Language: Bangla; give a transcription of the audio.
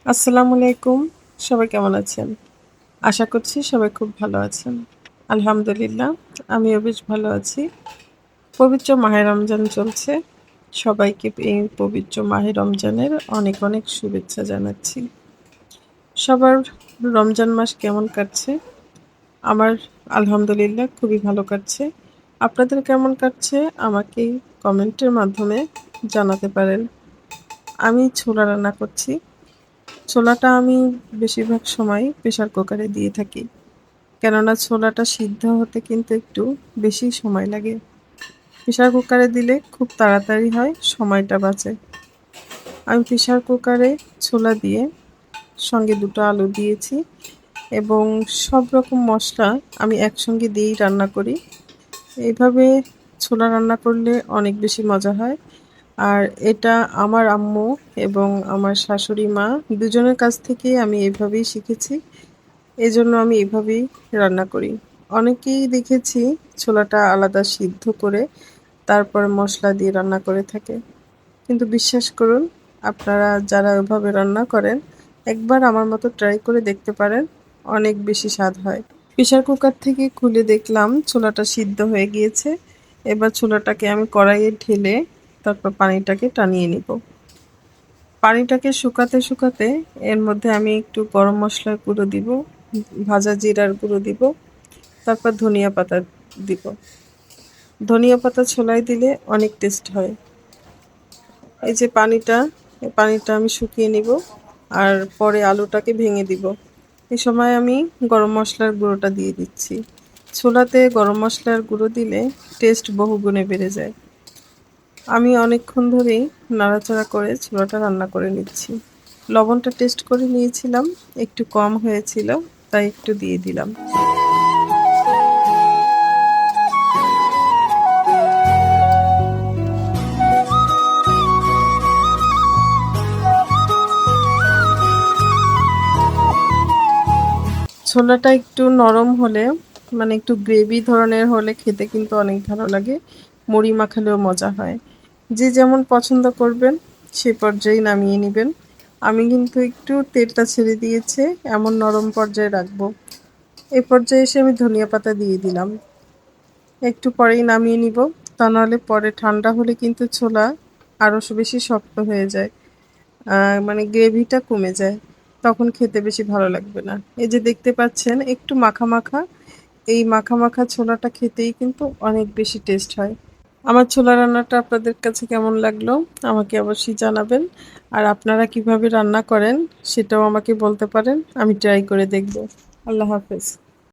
আসসালামু আলাইকুম। সবাই কেমন আছেন? আশা করছি সবাই খুব ভালো আছেন। আলহামদুলিল্লাহ, আমিও বেশ ভালো আছি। পবিত্র মাহে রমজান চলছে। সবাইকে এই পবিত্র মাহে রমজানের অনেক, অনেক শুভেচ্ছা জানাচ্ছি। সবার রমজান মাস কেমন কাটছে? আমার আলহামদুলিল্লাহ খুবই ভালো কাটছে। আপনাদের কেমন কাটছে আমাকে কমেন্টের মাধ্যমে জানাতে পারেন। আমি ছোলা রান্না করছি। ছোলাটা আমি বেশিরভাগ সময় প্রেসার কুকারে দিয়ে থাকি। কেননা ছোলাটা সিদ্ধ হতে কিন্তু একটু বেশি সময় লাগে। প্রেসার কুকারে দিলে খুব তাড়াতাড়ি হয়, সময়টা বাঁচে। আমি প্রেসার কুকারে ছোলা দিয়ে সঙ্গে ২ টো আলু দিয়েছি এবং সব রকম মসলা আমি একসঙ্গে দিয়েই রান্না করি। এইভাবে ছোলা রান্না করলে অনেক বেশি মজা হয়। আর এটা আমার আম্মু এবং আমার শাশুড়ি মা দুজনের কাছ থেকেই আমি এভাবেই শিখেছি। এজন্য আমি এভাবেই রান্না করি। অনেকেই দেখেছি ছোলাটা আলাদা সিদ্ধ করে তারপর মসলা দিয়ে রান্না করে থাকে। কিন্তু বিশ্বাস করুন, আপনারা যারা ওভাবে রান্না করেন, একবার আমার মতো ট্রাই করে দেখতে পারেন, অনেক বেশি স্বাদ হয়। প্রেসার কুকার থেকে খুলে দেখলাম ছোলাটা সিদ্ধ হয়ে গিয়েছে। এবার ছোলাটাকে আমি কড়াইয়ে ঢেলে তারপর পানিটাকে টানিয়ে নিব। পানিটাকে শুকাতে, শুকাতে এর মধ্যে আমি একটু গরম মসলার গুঁড়ো দিব, ভাজা জিরার গুঁড়ো দিব, তারপর ধনিয়া পাতা দিব। ধনিয়া পাতা ছোলায় দিলে অনেক টেস্ট হয়। এই যে এই পানিটা আমি শুকিয়ে নিব আর পরে আলুটাকে ভেঙে দিব। এই সময় আমি গরম মসলার গুঁড়োটা দিয়ে দিচ্ছি। ছোলাতে গরম মসলার গুঁড়ো দিলে টেস্ট বহুগুণে বেড়ে যায়। আমি অনেকক্ষণ ধরেই নাড়াচাড়া করে ছোলাটা রান্না করে নিচ্ছি। লবণটা টেস্ট করে নিয়েছিলাম, একটু কম হয়েছিল, তাই একটু দিয়ে দিলাম। ছোলাটা একটু নরম হলে, মানে একটু গ্রেভি ধরনের হলে খেতে কিন্তু অনেক ভালো লাগে। মুড়ি মাখালেও মজা হয়। যে যেমন পছন্দ করবেন সে পর্যায়ে নামিয়ে নিবেন। আমি কিন্তু একটু তেলটা ছেড়ে দিয়েছে, এমন নরম পর্যায়ে রাখবো। এ পর্যায়ে এসে আমি ধনিয়া পাতা দিয়ে দিলাম। একটু পরেই নামিয়ে নিব, তা নাহলে পরে ঠান্ডা হলে কিন্তু ছোলা আরও বেশি শক্ত হয়ে যায়। মানে গ্রেভিটা কমে যায়, তখন খেতে বেশি ভালো লাগবে না। এই যে দেখতে পাচ্ছেন একটু মাখা মাখা, এই মাখা মাখা ছোলাটা খেতেই কিন্তু অনেক বেশি টেস্ট হয়। আমার ছোলা রান্নাটা আপনাদের কাছে কেমন লাগলো আমাকে অবশ্যই জানাবেন। আর আপনারা কিভাবে রান্না করেন সেটাও আমাকে বলতে পারেন, আমি ট্রাই করে দেখব। আল্লাহ হাফেজ।